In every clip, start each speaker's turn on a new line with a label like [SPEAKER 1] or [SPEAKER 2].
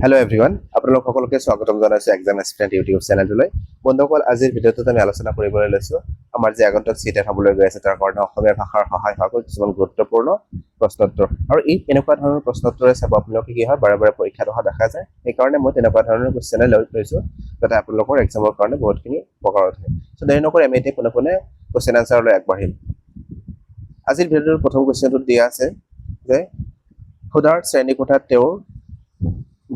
[SPEAKER 1] Hello everyone, আপোনালোক সকলোকে স্বাগতম জনাইছো এক্সাম এস্পিৰেণ্ট ইউটিউব চেনেললৈ। বন্ধুসকল, আজিৰ ভিডিঅ'টোত আমি আলোচনা কৰিবলৈ লৈছো আমাৰ যে আগন্তুক চিটেট হ'বলৈ গৈ আছে তাৰ কাৰণে অসমীয়া ভাষাৰ সহায় হোৱাকৈ কিছুমান গুৰুত্বপূৰ্ণ প্ৰশ্নোত্তৰ। আৰু এই এনেকুৱা ধৰণৰ প্ৰশ্নোত্তৰে চাব আপোনালোকে কি হয় বাৰে বাৰে পৰীক্ষাত অহা দেখা যায়। সেইকাৰণে মই তেনেকুৱা ধৰণৰ কুৱেশ্যন লৈছো যাতে আপোনালোকৰ এক্সামৰ কাৰণে বহুতখিনি উপকাৰত হয়। চ' দেৰি নকৰি আমি এতিয়া পোনে কুৱেশ্যন আনচাৰলৈ আগবাঢ়িম। আজিৰ ভিডিঅ'টোৰ প্ৰথম কুৱেশ্যনটোত দিয়া আছে যে সুধাৰ শ্ৰেণীকোঠাত তেওঁৰ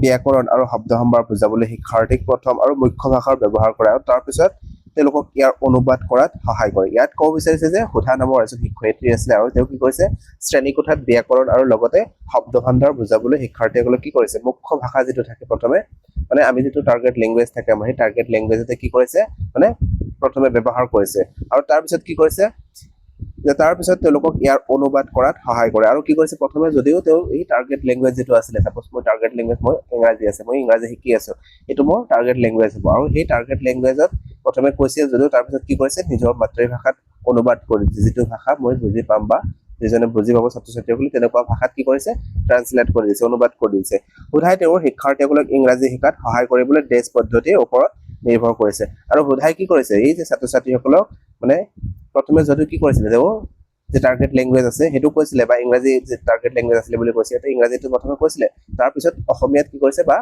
[SPEAKER 1] ব্যাকৰণ আৰু শব্দ সম্ভাৰ বুজাবলৈ শিক্ষাৰ্থীক প্ৰথম আৰু মুখ্য ভাষাৰ ব্যৱহাৰ কৰে আৰু তাৰ পিছত তেওঁলোকক ইয়াৰ অনুবাদ কৰাত সহায় কৰে। ইয়াত ক'ব বিচাৰিছে যে সুধা নামৰ এজন শিক্ষয়িত্ৰী আছিলে আৰু তেওঁ কি কৰিছে শ্ৰেণীকোঠাত ব্যাকৰণ আৰু লগতে শব্দ ভাণ্ডাৰ বুজাবলৈ শিক্ষাৰ্থীসকলক কি কৰিছে মুখ্য ভাষা যিটো থাকে প্ৰথমে মানে আমি যিটো টাৰ্গেট লেংগুৱেজ থাকে আমাৰ সেই টাৰ্গেট লেংগুৱেজতে কি কৰিছে মানে প্ৰথমে ব্যৱহাৰ কৰিছে আৰু তাৰ পিছত কি কৰিছে যে তাৰ পিছত তেওঁলোকক ইয়াৰ অনুবাদ কৰাত সহায় কৰে। আৰু কি কৰিছে প্ৰথমে যদিও তেওঁ এই টাৰ্গেট লেংগুৱেজ যিটো আছিলে সাপোজ মোৰ টাৰ্গেট লেংগুৱেজ মই ইংৰাজী আছে মই ইংৰাজী শিকি আছো এইটো মোৰ টাৰ্গেট লেংগুৱেজ হ'ব আৰু সেই টাৰ্গেট লেংগুৱেজত প্ৰথমে কৈছে যদিও তাৰ পিছত কি কৰিছে নিজৰ মাতৃভাষাত অনুবাদ কৰিছে যিটো ভাষা মই বুজি পাম বা যিজনে বুজি পাব ছাত্ৰ ছাত্ৰীসকলে তেনেকুৱা ভাষাত কি কৰিছে ট্ৰান্সলেট কৰি দিছে অনুবাদ কৰি দিছে। সুধাই তেওঁৰ শিক্ষাৰ্থীসকলক ইংৰাজী শিকাত সহায় কৰিবলৈ ডেছ পদ্ধতিৰ ওপৰত নিৰ্ভৰ কৰিছে আৰু সুধাই কি কৰিছে এই যে ছাত্ৰ ছাত্ৰীসকলক মানে প্ৰথমে যদিও কি কৰিছিলে যে টাৰ্গেট লেংগুৱেজ আছে সেইটো কৈছিলে বা ইংৰাজী যে টাৰ্গেট লেংগুৱেজ আছিলে বুলি কৈছে এটা ইংৰাজীটো প্ৰথমে কৈছিলে তাৰপিছত অসমীয়াত কি কৰিছে বা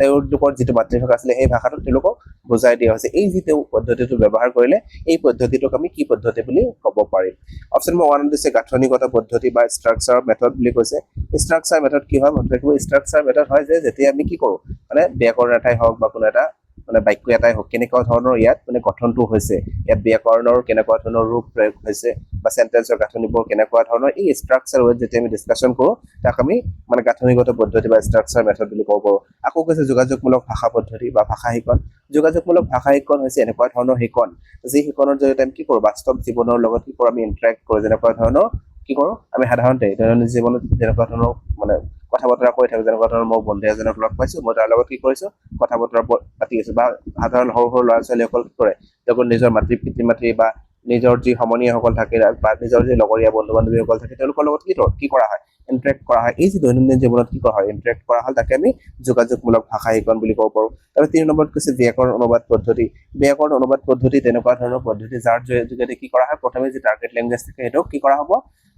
[SPEAKER 1] তেওঁলোকৰ যিটো মাতৃভাষা আছিলে সেই ভাষাটো তেওঁলোকক বুজাই দিয়া হৈছে। এই যি তেওঁ পদ্ধতিটো ব্যৱহাৰ কৰিলে এই পদ্ধতিটোক আমি কি পদ্ধতি বুলি ক'ব পাৰিম। অপশ্যন নম্বৰ 1 দিছে গাঁথনিগত পদ্ধতি বা ষ্ট্ৰাকচাৰ মেথড বুলি কৈছে। ষ্ট্ৰাকচাৰ মেথড কি হয় মনত ৰাখিব ষ্ট্ৰাকচাৰ মেথড হয় যে যেতিয়া আমি কি কৰোঁ মানে ব্যাকৰণ এটাই হওক বা কোনো এটা মানে বাক্য এটাই হওক কেনেকুৱা ধৰণৰ ইয়াত মানে গঠনটো হৈছে ইয়াত ব্যাকৰণৰ কেনেকুৱা ধৰণৰ ৰূপ প্ৰয়োগ হৈছে বা সেন্টেন্সৰ গাঁথনিবোৰ কেনেকুৱা ধৰণৰ এই ষ্ট্ৰাকচাৰ ৱেত যেতিয়া আমি ডিছকাশ্যন কৰোঁ তাক আমি মানে গাঁথনিগত পদ্ধতি বা ষ্ট্ৰাকচাৰ মেথড বুলি ক'ব পাৰোঁ। আকৌ কৈছে যোগাযোগমূলক ভাষা পদ্ধতি বা ভাষা শিকন। যোগাযোগমূলক ভাষা শিকন হৈছে এনেকুৱা ধৰণৰ শিকন যি শিকনৰ জৰিয়তে আমি কি কৰোঁ বাস্তৱ জীৱনৰ লগত কি কৰোঁ আমি ইণ্টাৰেক্ট কৰোঁ যেনেকুৱা ধৰণৰ কি কৰোঁ আমি সাধাৰণতে দৈনন্দিন জীৱনত যেনেকুৱা ধৰণৰ মানে কথা বতৰা কৈ থাকোঁ যেনেকুৱা ধৰণৰ মই বন্ধু এজনক লগ পাইছোঁ মই তাৰ লগত কি কৰিছোঁ কথা বতৰা পাতি আছোঁ বা সাধাৰণ সৰু সৰু ল'ৰা ছোৱালীসকল কি কৰে তেওঁলোকৰ নিজৰ মাতৃ পিতৃ মাতৃ বা নিজৰ যি সমনীয়াসকল থাকে বা নিজৰ যি লগৰীয়া বন্ধু বান্ধৱীসকল থাকে তেওঁলোকৰ লগত কি কৰা হয় ইণ্টাৰেক্ট কৰা হয়। এই যি দৈনন্দিন জীৱনত কি কৰা হয় ইণ্টাৰেক্ট কৰা হয় তাকে আমি যোগাযোগমূলক ভাষা শিকন বুলি ক'ব পাৰোঁ। আৰু 3 নম্বৰত কৈছে ব্যাকৰণ অনুবাদ পদ্ধতি। ব্যাকৰণ অনুবাদ পদ্ধতি তেনেকুৱা ধৰণৰ পদ্ধতি যাৰ যোগেদি কি কৰা হয় প্ৰথমে যি টাৰ্গেট লেংগুৱেজ থাকে সেইটোক কি কৰা হ'ব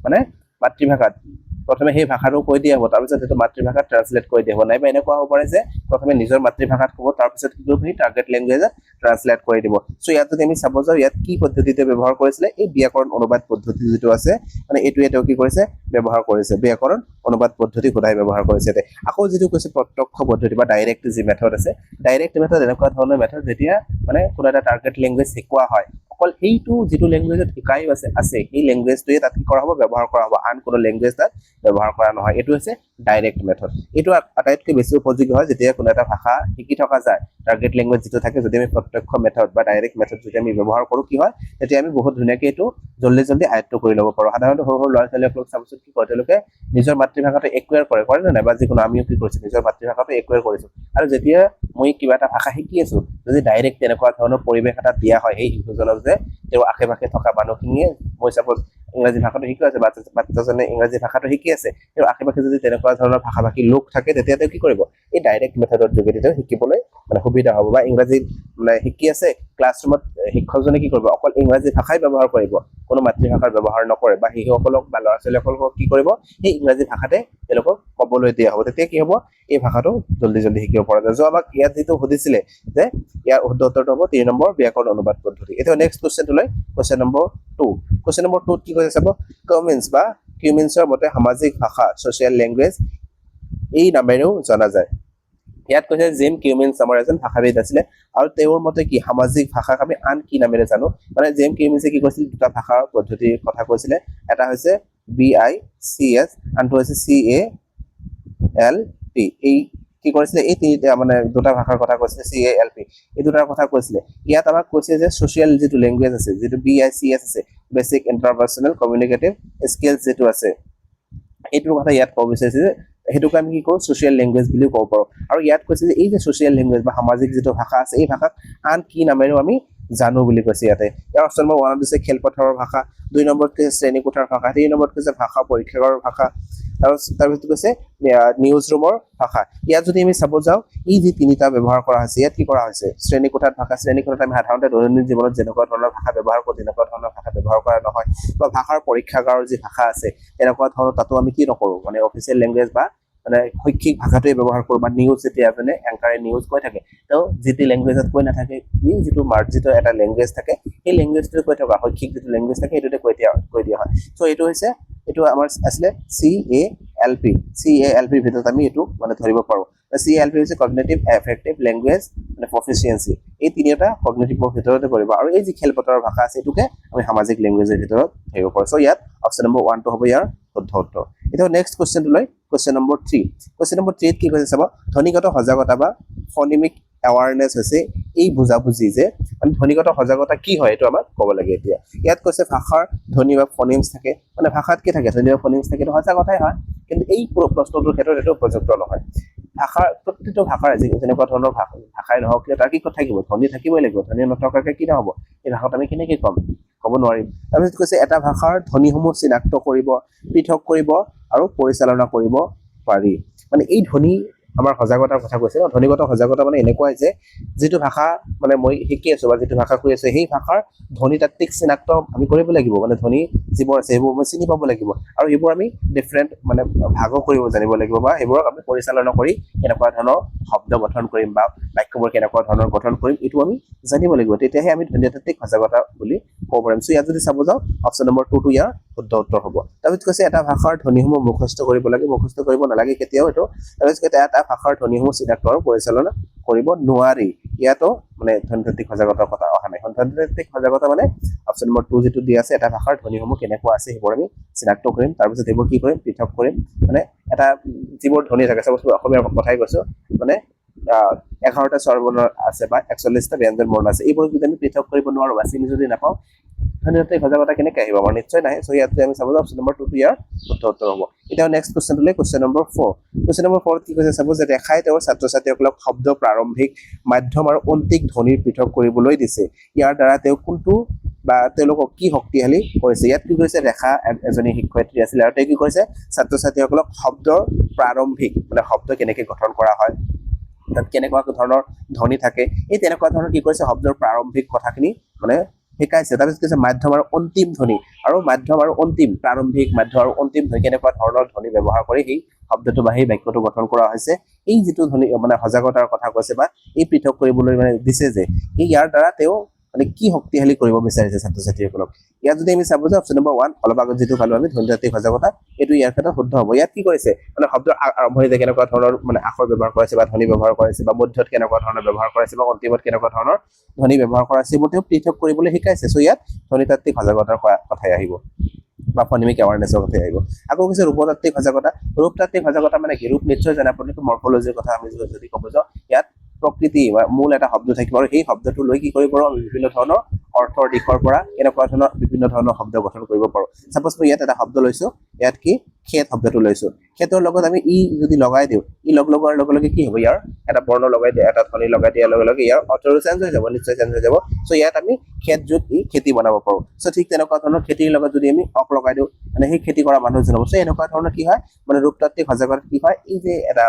[SPEAKER 1] মানে মাতৃভাষাত প্ৰথমে সেই ভাষাটো কৈ দিয়া হ'ব তাৰপিছত সেইটো মাতৃভাষাত ট্ৰান্সলেট কৰি দিয়া হ'ব নাইবা এনেকুৱা হ'ব পাৰে যে প্ৰথমে নিজৰ মাতৃভাষাত ক'ব তাৰপিছত কি কৰিব সেই টাৰ্গেট লেংগুৱেজত ট্ৰান্সলেট কৰি দিব। চ' ইয়াত যদি আমি চাব যাওঁ ইয়াত কি পদ্ধতিতে ব্যৱহাৰ কৰিছিলে এই ব্যাকৰণ অনুবাদ পদ্ধতি যিটো আছে মানে এইটোৱে তেওঁ কি কৰিছে ব্যৱহাৰ কৰিছে ব্যাকৰণ অনুবাদ পদ্ধতি সদায় ব্যৱহাৰ কৰিছে। আকৌ যিটো কৈছে প্ৰত্যক্ষ পদ্ধতি বা ডাইৰেক্ট যি মেথড আছে ডাইৰেক্ট মেথড এনেকুৱা ধৰণৰ মেথড যেতিয়া মানে কোনো এটা টাৰ্গেট লেংগুৱেজ শিকোৱা হয় অকল সেইটো যিটো লেংগুৱেজত শিকাই আছে সেই লেংগুৱেজটোৱে তাত কি কৰা হ'ব ব্যৱহাৰ কৰা হ'ব আন কোনো লেংগুৱেজ তাত ব্যৱহাৰ কৰা নহয়। এইটো হৈছে ডাইৰেক্ট মেথড। এইটো আটাইতকৈ বেছি উপযোগী হয় যেতিয়া কোনো এটা ভাষা শিকি থকা যায় টাৰ্গেট লেংগুৱেজ যিটো থাকে যদি আমি প্ৰত্যক্ষ মেথড বা ডাইৰেক্ট মেথড যদি আমি ব্যৱহাৰ কৰোঁ কি হয় তেতিয়া আমি বহুত ধুনীয়াকৈ এইটো জল্দি আয়ত্ত কৰি ল'ব পাৰোঁ। সাধাৰণতে সৰু সৰু ল'ৰা ছোৱালীসকলক চাবচোন কি কৰে তেওঁলোকে নিজৰ মাতৃভাষাটো একুৱেৰ কৰে নে নাই বা যিকোনো আমিও কি কৰিছোঁ নিজৰ মাতৃভাষাটো একুৱেৰ কৰিছোঁ আৰু যেতিয়া মই কিবা এটা ভাষা শিকি আছোঁ যদি ডাইৰেক্ট তেনেকুৱা ধৰণৰ পৰিৱেশ এটা দিয়া হয় সেই শিশুজনক যে তেওঁৰ আশে পাশে থকা মানুহখিনিয়ে মই চাপোজ ইংৰাজী ভাষাটো শিকি আছে বাচ্চাজনে ইংৰাজী ভাষাটো শিকি আছে তেওঁ আশে পাশে যদি তেনেকুৱা ধৰণৰ ভাষা ভাষী লোক থাকে তেতিয়া তেওঁ কি কৰিব এই ডাইৰেক্ট মেথডৰ যোগেদি তেওঁ শিকিবলৈ মানে সুবিধা হ'ব বা ইংৰাজী মানে শিকি আছে ক্লাছৰুমত শিক্ষকজনে কি কৰিব অকল ইংৰাজী ভাষাই ব্যৱহাৰ কৰিব কোনো মাতৃভাষাৰ ব্যৱহাৰ নকৰে বা শিশুসকলক বা ল'ৰা ছোৱালীসকলক কি কৰিব সেই ইংৰাজী ভাষাতে তেওঁলোকক ক'বলৈ দিয়া হ'ব তেতিয়া কি হ'ব এই ভাষাটো জল্দি শিকিব পৰা যায়। য' আমাক ইয়াত যিটো সুধিছিলে যে ইয়াৰ উত্তৰটো হ'ব 3 নম্বৰ ব্যাকৰণ অনুবাদ পদ্ধতি। এতিয়া নেক্সট কুৱেশ্যনটোলৈ কুৱেশ্যন নম্বৰ 2 কুৱেশ্যন নম্বৰ 2 কি কৈছে চাব কমিন্স বা কিউমিন্সৰ মতে সামাজিক ভাষা ছ'চিয়েল লেংগুৱেজ এই নামেৰেও জনা যায়। ইয়াত কৈছে জিম কিউমিন্স নামৰ এজন ভাষাবিদ আছিলে আৰু তেওঁৰ মতে কি সামাজিক ভাষাক আমি আন কি নামেৰে জানো মানে জিম কিউমিন্সে কি কৈছিল দুটা ভাষাৰ পদ্ধতিৰ কথা কৈছিলে এটা হৈছে BICS আনটো হৈছে CALP এই কি কৰিছিলে এই তিনিটা মানে দুটা ভাষাৰ কথা কৈছিলে CALP এই দুটাৰ কথা কৈছিলে। ইয়াত আমাক কৈছে যে ছ'চিয়েল যিটো লেংগুৱেজ আছে যিটো BICS আছে বেচিক ইণ্টাৰপাৰ্চনেল কমিউনিকেটিভ স্কিলছ যিটো আছে এইটোৰ কথা ইয়াত ক'ব বিচাৰিছে যে সেইটোকে আমি কি কৰোঁ ছ'চিয়েল লেংগুৱেজ বুলিও ক'ব পাৰোঁ। আৰু ইয়াত কৈছে যে এই যে ছ'চিয়েল লেংগুৱেজ বা সামাজিক যিটো ভাষা আছে এই ভাষাক আন কি নামেৰেও আমি জানো বুলি কৈছে ইয়াতে। ইয়াৰ অপশ্যন নম্বৰ 1 দিছে খেলপথাৰৰ ভাষা, 2 নম্বৰত কৈছে শ্ৰেণীকোঠাৰ ভাষা, 3 নম্বৰত কৈছে ভাষা পৰীক্ষাগাৰৰ ভাষা, তাৰপিছত কৈছে নিউজ ৰুমৰ ভাষা। ইয়াত যদি আমি চাব যাওঁ এই যি তিনিটা ব্যৱহাৰ কৰা হৈছে, ইয়াত কি কৰা হৈছে শ্ৰেণীকোঠাত ভাষা, শ্ৰেণীকোঠাত আমি সাধাৰণতে দৈনন্দিন জীৱনত যেনেকুৱা ধৰণৰ ভাষা ব্যৱহাৰ কৰোঁ তেনেকুৱা ধৰণৰ ভাষা ব্যৱহাৰ কৰা নহয়, বা ভাষাৰ পৰীক্ষাগাৰৰ যি ভাষা আছে তেনেকুৱা ধৰণৰ তাতো আমি কি নকৰোঁ মানে অফিচিয়েল লেংগুৱেজ বা মানে শৈক্ষিক ভাষাটোৱে ব্যৱহাৰ কৰোঁ, বা নিউজ যেতিয়া মানে এংকাৰে নিউজ কৈ থাকে তেওঁ যিটো লেংগুৱেজত কৈ নাথাকে যিটো মাৰ্জিত এটা লেংগুৱেজ থাকে সেই লেংগুৱেজটো কৈ থকা শৈক্ষিক যিটো লেংগুৱেজ থাকে সেইটোতে কৈ দিয়া হয়। চ' এইটো আমাৰ আছিলে CALP ভিতৰত আমি এইটো মানে ধৰিব পাৰোঁ। CALP হৈছে কগনিটিভ এফেক্টিভ লেংগুৱেজ মানে প্ৰফিচিয়েঞ্চি, এই তিনিটা কগনিটিভৰ ভিতৰতে পৰিব। আৰু এই যি খেলপথাৰৰ ভাষা আছে এইটোকে আমি সামাজিক লেংগুৱেজৰ ভিতৰত ধৰিব পাৰোঁ। চ' ইয়াত অপশ্যন নম্বৰ 1টো হ'ব ইয়াৰ শুদ্ধ উত্তৰ। এতিয়া নেক্সট কুৱেশ্যনটো লৈ কুৱেশ্যন নম্বৰ 3 ত কি কৈছে চাব, ধ্বনিগত সজাগতা বা ফনিমিক এৱাৰনেছ হৈছে এই বুজাবুজি যে মানে ধ্বনিগত সজাগতা কি হয় এইটো আমাক ক'ব লাগে। এতিয়া ইয়াত কৈছে ভাষাৰ ধ্বনি বা ফনিমছ থাকে, মানে ভাষাত কি থাকে ধ্বনি বা ফনিমছ থাকে, এইটো সজাগতাই হয়, কিন্তু এই প্ৰশ্নটোৰ ক্ষেত্ৰত এইটো উপযুক্ত নহয়। ভাষাৰ প্ৰতিটো ভাষাৰ যেনেকুৱা ধৰণৰ ভাষাই নহওক কিয় তাৰ কি থাকিব, ধ্বনি থাকিবই লাগিব, ধ্বনি নথকাকে কি নহ'ব, এই ভাষাত আমি কেনেকৈ ক'ব নোৱাৰিম। তাৰপিছত কৈছে এটা ভাষাৰ ধ্বনিসমূহ চিনাক্ত কৰিব, পৃথক কৰিব আৰু পৰিচালনা কৰিব পাৰি। মানে এই ধ্বনি আমাৰ সজাগতাৰ কথা কৈছে ন, ধ্বনিগত সজাগতা মানে এনেকুৱাই যে যিটো ভাষা মানে মই শিকি আছো বা যিটো ভাষা কৈ আছো সেই ভাষাৰ ধ্বনিতাত্ত্বিক চিনাক্ত আমি কৰিব লাগিব, মানে ধ্বনি যিবোৰ আছে সেইবোৰ আমি চিনি পাব লাগিব, আৰু সেইবোৰ আমি ডিফাৰেণ্ট মানে ভাগ কৰিব জানিব লাগিব, বা সেইবোৰক আমি পৰিচালনা কৰি কেনেকুৱা ধৰণৰ শব্দ গঠন কৰিম বা বাক্যবোৰ কেনেকুৱা ধৰণৰ গঠন কৰিম এইটো আমি জানিব লাগিব, তেতিয়াহে আমি ধ্বনিতাত্ত্বিক সজাগতা বুলি ক'ব পাৰিম। চ' ইয়াত যদি চাব যাওঁ অপশ্যন নম্বৰ 2টো ইয়াৰ শুদ্ধ উত্তৰ হ'ব। তাৰপিছত কৈছে এটা ভাষাৰ ধ্বনিসমূহ মুখস্থ কৰিব লাগে, মুখস্থ কৰিব নালাগে কেতিয়াও এইটো। তাৰপিছত এটা ভাষাৰ ধ্বনিসমূহ চিনাক্ত আৰু পৰিচালনা কৰিব নোৱাৰি, ইয়াতো মানে ধ্বনিতাত্ত্বিক সজাগতাৰ কথা অহা নাই। ধ্বনিতাত্ত্বিক সজাগতা মানে অপশ্যন নম্বৰ 2 যিটো দিয়া আছে এটা ভাষাৰ ধ্বনিসমূহ কেনেকুৱা আছে সেইবোৰ আমি চিনাক্ত কৰিম, তাৰপিছত সেইবোৰ কি কৰিম পৃথক কৰিম, মানে এটা যিবোৰ ধ্বনি থাকে চাব অসমীয়াৰ কথাই কৈছো, মানে 11টা স্বৰবৰ্ণ আছে বা 41টা ব্যঞ্জন বৰ্ণ আছে, এইবোৰ যদি আমি পৃথক কৰিব নোৱাৰো বা চিনি যদি নাপাওঁ ধ্বনিতাত্ত্বিক সজাগতা কেনেকৈ আহিব, আমাৰ নিশ্চয় নাহে। চ' ইয়াত আমি চাব অপশ্যন নম্বৰ 2টো ইয়াৰ শুদ্ধ উত্তৰ হ'ব। এতিয়া নেক্সট কুৱেশ্যনটোলৈ কুৱেশ্যন নম্বৰ 4 কি কৈছে চাব যে দেখাই তেওঁৰ ছাত্ৰ ছাত্ৰীসকলক শব্দ প্ৰাৰম্ভিক মাধ্যম আৰু অন্তিক ধ্বনিৰ পৃথক কৰিবলৈ দিছে, ইয়াৰ দ্বাৰা তেওঁ কোনটো বা তেওঁলোকক কি শক্তিশালী কৰিছে। ইয়াত কি কৰিছে ৰেখা এজনী শিক্ষয়িত্ৰী আছিলে আৰু তেওঁ কি কৰিছে ছাত্ৰ ছাত্ৰীসকলক শব্দৰ প্ৰাৰম্ভিক মানে শব্দ কেনেকৈ গঠন কৰা হয়, তাত কেনেকুৱা ধৰণৰ ধ্বনি থাকে, এই তেনেকুৱা ধৰণৰ কি কৰিছে শব্দৰ প্ৰাৰম্ভিক কথাখিনি মানে শিকাইছে। তাৰপিছত কৈছে মাধ্যম আৰু অন্তিম ধ্বনি, আৰু মাধ্যম আৰু অন্তিম প্ৰাৰম্ভিক মাধ্যম আৰু অন্তিম ধ্বনি কেনেকুৱা ধৰণৰ ধ্বনি ব্যৱহাৰ কৰি সেই শব্দটো বা সেই বাক্যটো গঠন কৰা হৈছে, এই যিটো ধ্বনি মানে সজাগতাৰ কথা কৈছে বা এই পৃথক কৰিবলৈ মানে দিছে যে ইয়াৰ দ্বাৰা তেওঁ মানে কি শক্তিশালী কৰিব বিচাৰিছে ছাত্ৰ ছাত্ৰীসকলক। ইয়াত যদি আমি চাব যে অপশ্যন নম্বৰ 1 অলপ আগত যিটো পালো আমি ধ্বনিতাত্ত্বিক সজাগতা, এইটো ইয়াৰ ক্ষেত্ৰত শুদ্ধ হ'ব। ইয়াত কি কৰিছে মানে শব্দৰ আৰম্ভণিতে কেনেকুৱা ধৰণৰ মানে আখৰ ব্যৱহাৰ কৰাইছে বা ধ্বনি ব্যৱহাৰ কৰাইছে, বা মধ্যত কেনেকুৱা ধৰণৰ ব্যৱহাৰ কৰাইছে বা অন্তিমত কেনেকুৱা ধৰণৰ ধ্বনি ব্যৱহাৰ কৰাইছে, এইবোৰ তেওঁ পৃথক কৰিবলৈ শিকাইছে। চ' ইয়াত ধ্বনিতাত্ত্বিক সজাগতাৰ কথাই আহিব বা ফনিমিক এৱাৰনেছৰ কথাই আহিব। আকৌ কৈছে ৰূপতাত্ত্বিক সজাগতা, ৰূপতাত্ত্বিক সজাগতা মানে কি, ৰূপ নিশ্চয় জানা প্ৰতিটো মৰ্ফলজিৰ কথা আমি যদি ক'ব যাওঁ ইয়াত প্ৰকৃতি বা মূল এটা শব্দ থাকিব, আৰু সেই শব্দটো লৈ কি কৰিব পাৰোঁ আমি বিভিন্ন ধৰণৰ অৰ্থৰ দিশৰ পৰা এনেকুৱা ধৰণৰ বিভিন্ন ধৰণৰ শব্দ গঠন কৰিব পাৰোঁ। চাপ'জ মই ইয়াত এটা শব্দ লৈছো, ইয়াত কি খেত শব্দটো লৈছো, খেতৰ লগত আমি ই যদি লগাই দিওঁ, ই লগোৱাৰ লগে লগে কি হ'ব ইয়াৰ এটা বৰ্ণ লগাই দিয়া এটা ধ্বনি লগাই দিয়াৰ লগে লগে ইয়াৰ অৰ্থটো চেঞ্জ হৈ যাব, নিশ্চয় চেঞ্জ হৈ যাব। চ' ইয়াত আমি খেত যোগ ই খেতি বনাব পাৰোঁ। চ' ঠিক তেনেকুৱা ধৰণৰ খেতিৰ লগত যদি আমি অক লগাই দিওঁ মানে সেই খেতি কৰা মানুহ জনাব। চ' এনেকুৱা ধৰণৰ কি হয় মানে ৰূপতাত্ত্বিক সজাগতা কি হয়, এই যে এটা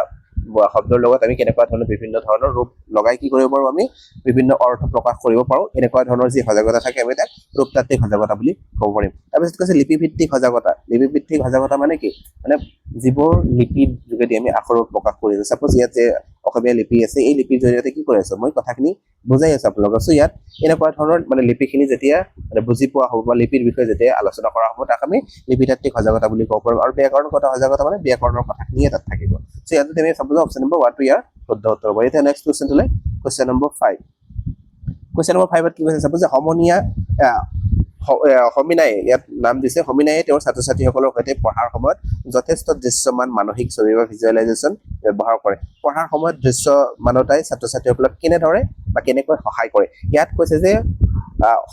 [SPEAKER 1] শব্দৰ লগত আমি কেনেকুৱা ধৰণৰ বিভিন্ন ধৰণৰ ৰূপ লগাই কি কৰিব পাৰোঁ আমি বিভিন্ন অৰ্থ প্ৰকাশ কৰিব পাৰোঁ, এনেকুৱা ধৰণৰ যি সজাগতা থাকে আমি তাক ৰূপতাত্ত্বিক সজাগতা বুলি ক'ব পাৰিম। তাৰপিছত কৈছে লিপিভিত্তিক সজাগতা, লিপিভিত্তিক সজাগতা মানে কি, মানে যিবোৰ লিপিৰ যোগেদি আমি আখৰ প্ৰকাশ কৰি আছো, চাপ'জ ইয়াত যে অসমীয়া লিপি আছে এই লিপিৰ জৰিয়তে কি কৰি আছো মই কথাখিনি বুজাই আছো আপোনালোকক। চ' ইয়াত এনেকুৱা ধৰণৰ মানে লিপিখিনি যেতিয়া মানে বুজি পোৱা হ'ব বা লিপিৰ বিষয়ে যেতিয়া আলোচনা কৰা হ'ব তাক আমি লিপিতাত্ত্বিক সজাগতা বুলি ক'ব পাৰিম। আৰু ব্যাকৰণগত সজাগতা মানে ব্যাকৰণৰ কথাখিনিয়ে তাত থাকিব। চ' ইয়াত যদি আমি চাব যাওঁ অপশ্যন নম্বৰ 1টো ইয়াৰ শুদ্ধ উত্তৰ হ'ব। এতিয়া নেক্সট কুৱেশ্যনটোলৈ কুৱেশ্যন নম্বৰ 5 কি কৈছে চাব যে সমিনাই ইয়াত নাম দিছে, সমিনায়ে তেওঁৰ ছাত্ৰ ছাত্ৰীসকলৰ সৈতে পঢ়াৰ সময়ত যথেষ্ট দৃশ্যমান মানসিক ছবি বা ভিজুৱেলাইজেশ্যন ব্যৱহাৰ কৰে। পঢ়াৰ সময়ত দৃশ্যমানতাই ছাত্ৰ ছাত্ৰীসকলক কেনেদৰে বা কেনেকৈ সহায় কৰে। ইয়াত কৈছে যে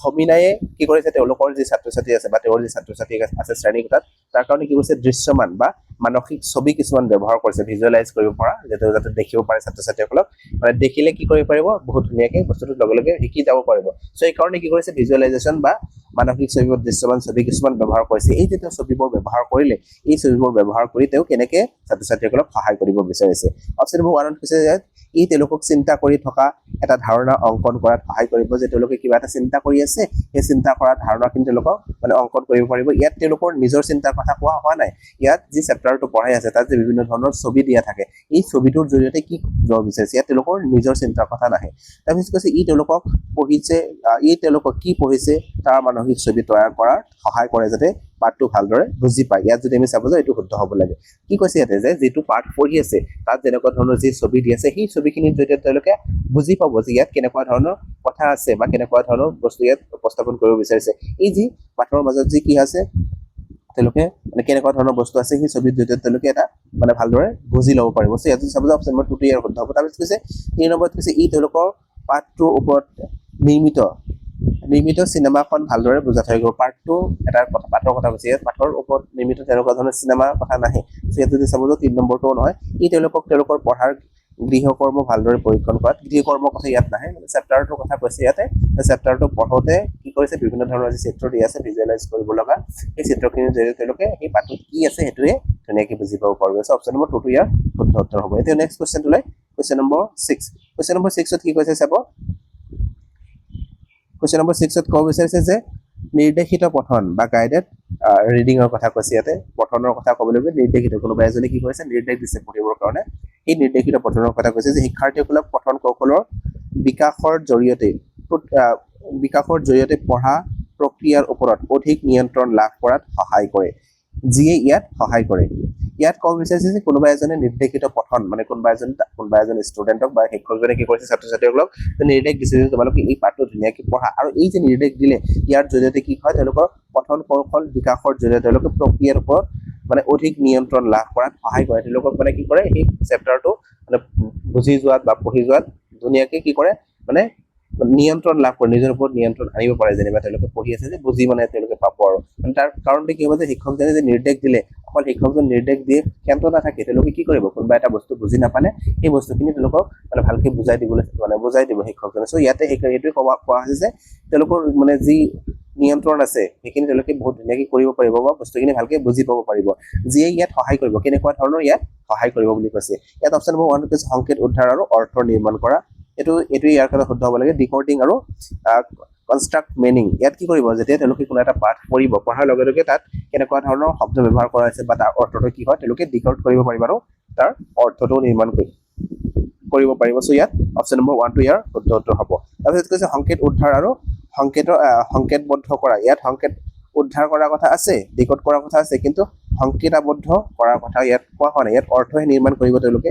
[SPEAKER 1] সমিনায়ে কি কৰিছে তেওঁলোকৰ যি ছাত্ৰ ছাত্ৰী আছে বা তেওঁৰ যি ছাত্ৰ ছাত্ৰী আছে শ্ৰেণীকোঠাত তাৰ কাৰণে কি কৰিছে দৃশ্যমান বা মানসিক ছবি কিছুমান ব্যৱহাৰ কৰিছে ভিজুৱেলাইজ কৰিব পৰা যাতে দেখিব পাৰে ছাত্ৰ ছাত্ৰীসকলক মানে দেখিলে কি কৰিব পাৰিব বহুত ধুনীয়াকৈ বস্তুটো লগে লগে শিকি যাব পাৰিব সো এই কাৰণে কি কৰিছে ভিজুৱেলাইজেশ্যন বা মানসিক ছবি বা দৃশ্যমান ছবি কিছুমান ব্যৱহাৰ কৰিছে এই যে ছবিবোৰ ব্যৱহাৰ কৰিলে এই ছবিবোৰ ব্যৱহাৰ কৰি তেওঁ কেনেকৈ ছাত্ৰ ছাত্ৰীসকলক সহায় কৰিব বিচাৰিছে অপশ্যন নম্বৰ 1 কৈছে যে ই তেওঁলোকক চিন্তা কৰি থকা এটা ধাৰণা অংকন কৰাত সহায় কৰিব যে তেওঁলোকে কিবা এটা চিন্তা কৰি আছে এই চিন্তা কৰা ধাৰণাখিনি তেওঁলোকক মানে অংকন কৰিব পাৰিব ইয়াত তেওঁলোকৰ নিজৰ চিন্তাৰ কথা কোৱা হোৱা নাই ইয়াত যি চেপ্টাৰটো পঢ়াই আছে তাত যে বিভিন্ন ধৰণৰ ছবি দিয়া থাকে এই ছবিটোৰ জৰিয়তে কি যাব বিচাৰিছে ইয়াত তেওঁলোকৰ নিজৰ চিন্তাৰ কথা নাহে তাৰপিছত কৈছে ই তেওঁলোকক পঢ়িছে ই তেওঁলোকক কি পঢ়িছে তাৰ মানসিক ছবি তৈয়াৰ কৰাৰ সহায় কৰে যাতে পাঠটো ভালদৰে বুজি পায় ইয়াত যদি আমি চাব যে এইটো শুদ্ধ হ'ব লাগে কি কৈছে ইয়াতে যে যিটো পাঠ পঢ়ি আছে তাত যেনেকুৱা ধৰণৰ যি ছবি দি আছে সেই ছবিখিনিৰ জৰিয়তে তেওঁলোকে বুজি পাব যে ইয়াত কেনেকুৱা ধৰণৰ কথা আছে বা কেনেকুৱা ধৰণৰ বস্তু ইয়াত উপস্থাপন কৰিব বিচাৰিছে এই যি পাঠৰ মাজত যি কি আছে তেওঁলোকে মানে কেনেকুৱা ধৰণৰ বস্তু আছে সেই ছবিৰ জৰিয়তে তেওঁলোকে এটা মানে ভালদৰে বুজি ল'ব পাৰিব সো ইয়াত চাব যে অপশ্যন নম্বৰ 2 ইয়াৰ শুদ্ধ হ'ব তাৰপিছত কৈছে 3 নম্বৰত কৈছে ই তেওঁলোকৰ পাঠটোৰ ওপৰত নিৰ্মিত চিনেমাখন ভালদৰে বুজা থৈ গ'ল পাঠটো এটা পাঠৰ কথা কৈছে ইয়াত পাঠৰ ওপৰত নিৰ্মিত তেনেকুৱা ধৰণৰ চিনেমাৰ কথা নাহে ইয়াত যদি চাব যে 3 নম্বৰটোও নহয় ই তেওঁলোকক তেওঁলোকৰ পঢ়াৰ গৃহকৰ্ম ভালদৰে পৰীক্ষণ কৰাত গৃহকৰ্মৰ কথা ইয়াত নাহে মানে চেপ্টাৰটোৰ কথা কৈছে ইয়াতে চেপ্টাৰটো পঢ়োতে কি কৰিছে বিভিন্ন ধৰণৰ যি চিত্ৰ দি আছে ভিজুৱেলাইজ কৰিব লগা এই চিত্ৰখিনিৰ জৰিয়তে তেওঁলোকে সেই পাঠটোত কি আছে সেইটোৱে ধুনীয়াকৈ বুজি পাব পাৰিব সো অপশ্যন নম্বৰ 2 ইয়াৰ শুদ্ধ উত্তৰ হ'ব এতিয়া নেক্সট কুৱেশ্যনটো লৈ কুৱেশ্যন নম্বৰ 6 কুৱেশ্যন নম্বৰ 6ত কি কৈছে চাব কুৱেশ্যন নম্বৰ 6ত ক'ব বিচাৰিছে যে নিৰ্দেশিত পঠন বা গাইডেড ৰিডিঙৰ কথা কৈছে ইয়াতে পঠনৰ কথা ক'বলৈ গ'লে নিৰ্দেশিত কোনোবা এজনে কি কৰিছে নিৰ্দেশ দিছে পঢ়িবৰ কাৰণে এই নিৰ্দেশিত পঠনৰ কথা কৈছে যে শিক্ষাৰ্থীসকলক পঠন কৌশলৰ বিকাশৰ জৰিয়তে পঢ়া প্ৰক্ৰিয়াৰ ওপৰত অধিক নিয়ন্ত্ৰণ লাভ কৰাত সহায় কৰে যিয়ে ইয়াত সহায় কৰে ইয়াত ক'ব বিচাৰিছে যে কোনোবা এজনে নিৰ্দেশিত পঠন মানে কোনোবা এজন ষ্টুডেণ্টক বা শিক্ষকজনে কি কৰিছে ছাত্ৰ ছাত্ৰীসকলক নিৰ্দেশ দিছে যে তোমালোকে এই পাঠটো ধুনীয়াকৈ পঢ়া আৰু এই যে নিৰ্দেশ দিলে ইয়াৰ জৰিয়তে কি হয় তেওঁলোকৰ পঠন কৌশল বিকাশৰ জৰিয়তে তেওঁলোকে প্ৰক্ৰিয়াৰ ওপৰত মানে অধিক নিয়ন্ত্ৰণ লাভ কৰাত সহায় কৰে তেওঁলোকক মানে কি কৰে এই চেপ্টাৰটো মানে বুজি যোৱাত বা পঢ়ি যোৱাত ধুনীয়াকৈ কি কৰে মানে নিয়ন্ত্ৰণ লাভ কৰে নিজৰ ওপৰত নিয়ন্ত্ৰণ আনিব পাৰে যেনিবা তেওঁলোকে পঢ়ি আছে যে বুজি মানে তেওঁলোকে পাব আৰু মানে তাৰ কাৰণটো কি হ'ব যে শিক্ষকজনে যে নিৰ্দেশ দিলে অকল শিক্ষকজন নিৰ্দেশ দিয়ে ক্ষান্ত নাথাকে তেওঁলোকে কি কৰিব কোনোবা এটা বস্তু বুজি নাপালে সেই বস্তুখিনি তেওঁলোকক মানে ভালকৈ বুজাই দিব শিক্ষকজনে সো ইয়াতে এইটোৱে কোৱা হৈছে যে তেওঁলোকৰ মানে যি নিয়ন্ত্ৰণ আছে সেইখিনি তেওঁলোকে বহুত ধুনীয়াকৈ কৰিব পাৰিব বা বস্তুখিনি ভালকৈ বুজি পাব পাৰিব যিয়ে ইয়াত সহায় কৰিব কেনেকুৱা ধৰণৰ ইয়াত সহায় কৰিব বুলি কৈছে ইয়াত অপশ্যন নম্বৰ 1 কৈছে সংকেত উদ্ধাৰ আৰু অৰ্থ নিৰ্মাণ কৰা এইটো ইয়াৰ কাৰণে শুদ্ধ হ'ব লাগে ডিকোডিং আৰু কনষ্ট্ৰাক্ট মিনিং ইয়াত কি কৰিব যেতিয়া তেওঁলোকে কোনো এটা পাঠ পঢ়াৰ লগে লগে তাত কেনেকুৱা ধৰণৰ শব্দ ব্যৱহাৰ কৰা হৈছে বা তাৰ অৰ্থটো কি হয় তেওঁলোকে ডিকোড কৰিব পাৰিব আৰু তাৰ অৰ্থটো নিৰ্মাণ কৰিব পাৰিব সো ইয়াত অপশ্যন নম্বৰ 1 ইয়াৰ শুদ্ধ উত্তৰ হ'ব তাৰপিছত কৈছে সংকেত উদ্ধাৰ আৰু সংকেতবদ্ধ কৰা ইয়াত সংকেত উদ্ধাৰ কৰাৰ কথা আছে ডিকোড কৰাৰ কথা আছে কিন্তু সংকেতাবদ্ধ কৰাৰ কথা ইয়াত কোৱা হোৱা নাই ইয়াত অৰ্থহে নিৰ্মাণ কৰিব তেওঁলোকে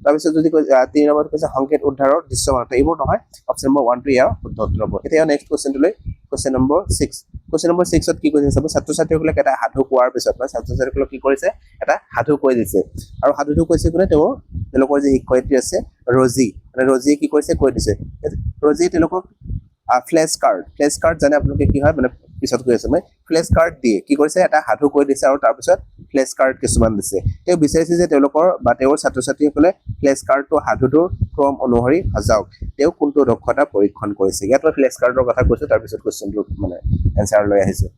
[SPEAKER 1] তাৰপিছত যদি 3 নম্বৰত কৈছে সংকেত উদ্ধাৰৰ দৃশ্যমানতা এইবোৰ নহয় অপশ্যন নম্বৰ 1 ইয়াৰ শুদ্ধ উত্তৰ হ'ব এতিয়া নেক্সট কুৱেশ্যনটো লৈ কুৱেশ্যন নম্বৰ 6ত কি কৈছে চাব ছাত্ৰ ছাত্ৰীসকলক এটা সাধু কোৱাৰ পিছত মানে ছাত্ৰ ছাত্ৰীসকলক কি কৰিছে এটা সাধু কৈ দিছে আৰু সাধুটো কৈছে কোনে তেওঁলোকৰ যি শিক্ষয়িত্ৰী আছে ৰজিয়ে কি কৰিছে কৈ দিছে ৰজিয়ে তেওঁলোকক ফ্লেশ কাৰ্ড জানে আপোনালোকে কি হয় মানে পিছত কৈ আছে মই ফ্লেশ কাৰ্ড দিয়ে কি কৰিছে এটা সাধু কৈ দিছে আৰু তাৰপিছত ফ্লেশ কাৰ্ড কিছুমান দিছে তেওঁ বিচাৰিছে যে তেওঁলোকৰ বা তেওঁৰ ছাত্ৰ ছাত্ৰীসকলে ফ্লেশ কাৰ্ডটো সাধুটোৰ ক্ৰম অনুসৰি সজাওক তেওঁ কোনটো দক্ষতা পৰীক্ষণ কৰিছে ইয়াত মই ফ্লেশ কাৰ্ডৰ কথা কৈছোঁ তাৰপিছত কুৱেশ্যনটো মানে এনচাৰ লৈ আহিছোঁ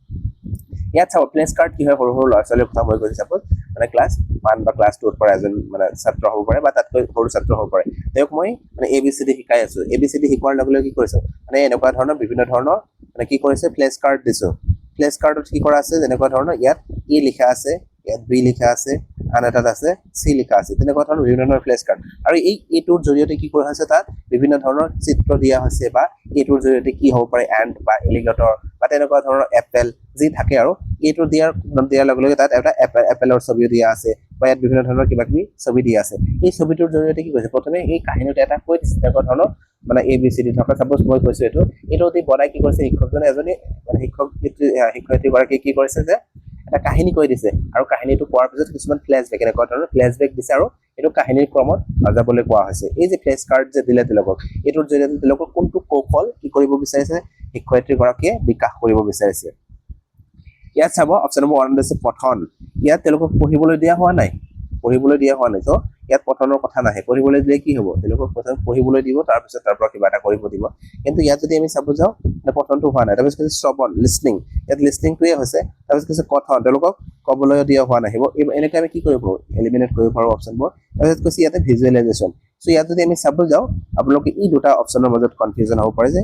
[SPEAKER 1] ইয়াত চাব ফ্লেশ কাৰ্ড কি হয় সৰু ল'ৰা ছোৱালীৰ কথা মই কৈছোঁ চাপোজ মানে ক্লাছ 1 বা ক্লাছ 2ত পৰা এজন মানে ছাত্ৰ হ'ব পাৰে বা তাতকৈ সৰু ছাত্ৰ হ'ব পাৰে তেওঁক মই মানে ABCD শিকাই আছোঁ ABCD শিকোৱাৰ লগে লগে কি কৰিছোঁ মানে এনেকুৱা ধৰণৰ বিভিন্ন ধৰণৰ মানে কি কৰিছে ফ্লেশ কাৰ্ড দিছোঁ ফ্লেশ কাৰ্ডত কি কৰা আছে যেনেকুৱা ধৰণৰ ইয়াত E লিখা আছে ইয়াত B লিখা আছে আন এটাত আছে C লিখা আছে তেনেকুৱা ধৰণৰ বিভিন্ন ধৰণৰ ফ্লেশ কাৰ্ড আৰু এইটোৰ জৰিয়তে কি কৰা হৈছে তাত বিভিন্ন ধৰণৰ চিত্ৰ দিয়া হৈছে বা এইটোৰ জৰিয়তে কি হ'ব পাৰে এণ্ড বা এলিগেটৰ বা তেনেকুৱা ধৰণৰ এপেল যি থাকে আৰু এইটো দিয়াৰ লগে লগে তাত এটা এপেলৰ ছবিও দিয়া আছে বা ইয়াত বিভিন্ন ধৰণৰ কিবা কিবি ছবি দিয়া আছে এই ছবিটোৰ জৰিয়তে কি কৈছে প্ৰথমে এই কাহিনীটো এটা কৈ দিছে তেনেকুৱা ধৰণৰ মানে ABCD থকা চাপোজ মই কৈছোঁ এইটো অতি বনাই কি কৰিছে শিক্ষকজনে এজনী মানে শিক্ষয়িত্ৰীগৰাকীয়ে কি কৰিছে যে এটা কাহিনী কৈ দিছে আৰু কাহিনীটো কোৱাৰ পিছত কিছুমান ফ্লেশবেক এনেকুৱা ধৰণৰ ফ্লেশবেক দিছে আৰু এইটো কাহিনীৰ ক্ৰমত সজাবলৈ কোৱা হৈছে এই যে ফ্লেশ কাৰ্ড যে দিলে তেওঁলোকক এইটোৰ জৰিয়তে তেওঁলোকক কোনটো কৌশল কি কৰিব বিচাৰিছে শিক্ষয়িত্ৰীগৰাকীয়ে বিকাশ কৰিব বিচাৰিছে ইয়াত চাব অপশ্যন নম্বৰ 1 আছে পঠন ইয়াত তেওঁলোকক পঢ়িবলৈ দিয়া হোৱা নাই তো ইয়াত পঠনৰ কথা নাহে পঢ়িবলৈ দিলে কি হ'ব তেওঁলোকক প্ৰথম পঢ়িবলৈ দিব তাৰ পিছত তাৰ পৰা কিবা এটা কৰিব দিব কিন্তু ইয়াত যদি আমি চাব যাওঁ পঠনটো হোৱা নাই তাৰপিছত শ্ৰৱণ লিসনিং ইয়াত লিসনিংটোৱে হৈছে তাৰপিছত কথন তেওঁলোকক ক'বলৈ দিয়া হোৱা নাই এনেকৈ আমি কি কৰিব পাৰোঁ এলিমিনেট কৰিব পাৰোঁ অপশ্যনবোৰ তাৰপিছত কৈছে ইয়াতে ভিজুৱেলাইজেশ্যন সো ইয়াত যদি আমি চাব যাওঁ আপোনালোকে এই দুটা অপশ্যনৰ মাজত কনফিউজন হ'ব পাৰে যে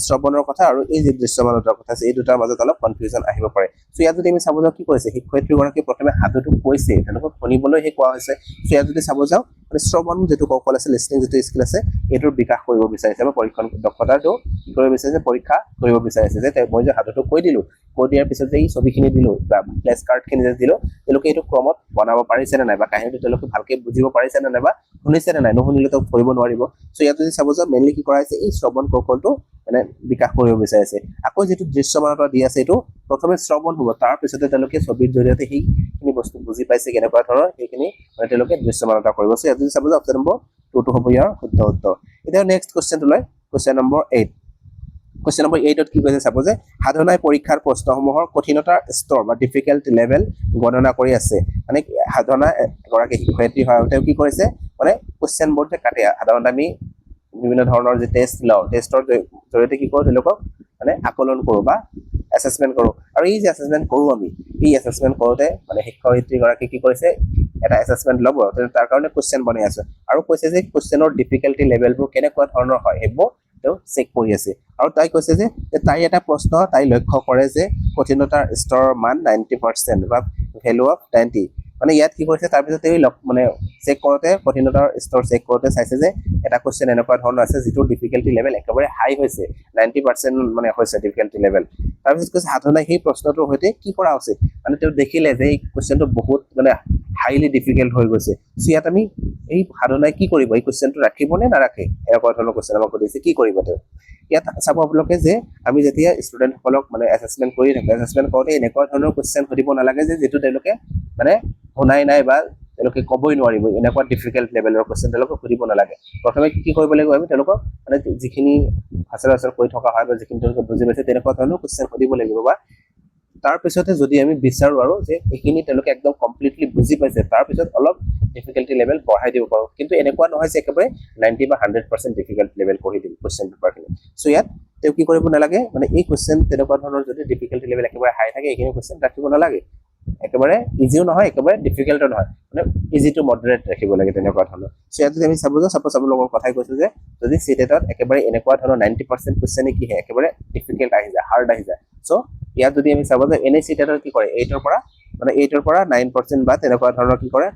[SPEAKER 1] শ্ৰৱণৰ কথা আৰু এই যে দৃশ্যমানতাৰ কথা আছে এই দুটাৰ মাজত অলপ কনফিউজন আহিব পাৰে সো ইয়াত যদি আমি চাব যাওঁ কি কৰিছে শিক্ষয়িত্ৰীগৰাকী প্ৰথমে সাধুটো কৈছে তেওঁলোকক শুনিবলৈহে কোৱা হৈছে সো ইয়াত যদি চাব যাওঁ মানে শ্ৰৱণ যিটো কৌশল আছে লিসনিং যিটো স্কিল আছে এইটোৰ বিকাশ কৰিব বিচাৰিছে বা পৰীক্ষণ দক্ষতাটো কি কৰিব বিচাৰিছে পৰীক্ষা কৰিব বিচাৰিছে যে মই যে সাধুটো কৈ দিয়াৰ পিছত যে এই ছবিখিনি দিলোঁ বা ফ্লেশ কাৰ্ডখিনি যে দিলোঁ তেওঁলোকে এইটো ক্ৰমত বনাব পাৰিছে নে নাই বা কাহিনীটো তেওঁলোকে ভালকৈ বুজিব পাৰিছে নে নাই বা শুনিছে নে নাই নুশুনিলেতো কৰিব নোৱাৰিব সো ইয়াত যদি চাব যাওঁ মেইনলি কি কৰা হৈছে এই শ্ৰৱণ কৌশলটো মানে বিকাশ কৰিব বিচাৰিছে আকৌ যিটো দৃশ্যমানতা দি আছে এইটো প্ৰথমে শ্ৰৱণ হ'ব তাৰ পিছতে তেওঁলোকে ছবিৰ জৰিয়তে সেইখিনি বস্তু বুজি পাইছে কেনেকুৱা ধৰণৰ সেইখিনি মানে তেওঁলোকে দৃশ্যমানতা কৰিব সো ইয়াত যদি চাব যাওঁ অপশ্যন নম্বৰ 2 টো হ'ব ইয়াৰ শুদ্ধ উত্তৰ এতিয়া নেক্সট কুৱেশ্যনটো লৈ কুৱেশ্যন নম্বৰ 8 কুৱেশ্যন নম্বৰ 8ত কি কৈছে চাব যে সাধনাই পৰীক্ষাৰ প্ৰশ্নসমূহৰ কঠিনতাৰ স্তৰ বা ডিফিকাল্ট লেভেল গণনা কৰি আছে মানে সাধনা এগৰাকী শিক্ষয়িত্ৰী হয় তেওঁ কি কৰিছে মানে কুৱেশ্যন বোৰ যে কাটে সাধাৰণতে আমি বিভিন্ন ধৰণৰ যে টেষ্ট লওঁ টেষ্টৰ জৰিয়তে কি কৰোঁ তেওঁলোকক মানে আকলন কৰোঁ বা এছেছমেণ্ট কৰোঁ আৰু এই যে এছেছমেণ্ট কৰোঁ আমি এই এছেছমেণ্ট কৰোঁতে মানে শিক্ষয়িত্ৰীগৰাকী কি কৰিছে এটা এছেছমেণ্ট ল'ব তাৰ কাৰণে কুৱেশ্যন বনাই আছে আৰু কৈছে যে কুৱেশ্যনৰ ডিফিকাল্টি লেভেলবোৰ কেনেকুৱা ধৰণৰ হয় সেইবোৰ তেওঁ চেক কৰি আছে আৰু তাই কৈছে যে তাই এটা প্ৰশ্ন তাই লক্ষ্য কৰে যে কঠিনতাৰ স্তৰৰ মান 90% বা ভেলু অফ 90 মানে ইয়াত কি কৰিছে তাৰপিছত এই মানে চেক কৰোঁতে কঠিনতাৰ স্তৰ চেক কৰোঁতে চাইছে যে এটা কুৱেশ্যন এনেকুৱা ধৰণৰ আছে যিটো ডিফিকাল্টি লেভেল একেবাৰে হাই হৈছে 90% মানে হৈছে ডিফিকাল্টি লেভেল তাৰপিছত কৈছে সাধনাই সেই প্ৰশ্নটোৰ সৈতে কি কৰা উচিত মানে তেওঁ দেখিলে যে এই কুৱেশ্যনটো বহুত মানে হাইলি ডিফিকাল্ট হৈ গৈছে সো ইয়াত আমি এই সাধনাই কি কৰিব এই কুৱেশ্যনটো ৰাখিব নে নাৰাখে এনেকুৱা ধৰণৰ কুৱেশ্যন আমাক সুধিছে কি কৰিব তেওঁ ইয়াত চাব আপোনালোকে যে আমি যেতিয়া ষ্টুডেণ্টসকলক মানে এছেছমেণ্ট কৰি থাকোঁ এছেছমেণ্ট কৰোঁতে এনেকুৱা ধৰণৰ কুৱেশ্যন সুধিব নালাগে যে যিটো তেওঁলোকে মানে শুনাই নাই বা তেওঁলোকে ক'বই নোৱাৰিব এনেকুৱা ডিফিকাল্ট লেভেলৰ কুৱেশ্যন তেওঁলোকক সুধিব নালাগে প্ৰথমে কি কৰিব লাগিব আমি তেওঁলোকক মানে যিখিনি সচৰাচৰ কৈ থকা হয় বা যিখিনি তেওঁলোকে বুজি পাইছে তেনেকুৱা ধৰণৰ কুৱেশ্যন সুধিব লাগিব বা তাৰপিছতে যদি আমি বিচাৰোঁ আৰু যে এইখিনি তেওঁলোকে একদম কমপ্লিটলি বুজি পাইছে তাৰপিছত অলপ ডিফিকাল্টি লেভেল বঢ়াই দিব পাৰোঁ কিন্তু এনেকুৱা নহয় যে একেবাৰে 90 বা 100% ডিফিকাল্ট লেভেল কৰি দিম কুৱেশ্যন পেপাৰখিনি সো ইয়াত তেওঁ কি কৰিব নালাগে মানে এই কুৱেশ্যন তেনেকুৱা ধৰণৰ যদি ডিফিকাল্টি লেভেল একেবাৰে হাই থাকে এইখিনি কুৱেশ্যন ৰাখিব নালাগে একেবাৰে ইজিও নহয় একেবাৰে ডিফিকাল্টো নহয় মানে ইজি টু মডাৰেট ৰাখিব লাগে তেনেকুৱা ধৰণৰ সো ইয়াত যদি আমি চাব যাওঁ চাপ'জ আপোনালোকৰ কথাই কৈছোঁ যে যদি চিটেটত একেবাৰে এনেকুৱা ধৰণৰ 90% কুৱেশ্যনে কি হয় একেবাৰে ডিফিকাল্ট আহি যায় হাৰ্ড আহি যায় সো ইয়াত যদি আমি চাব যাওঁ এনে চিটেটত কি কৰে 8ৰ পৰা 9% বা তেনেকুৱা ধৰণৰ কি কৰে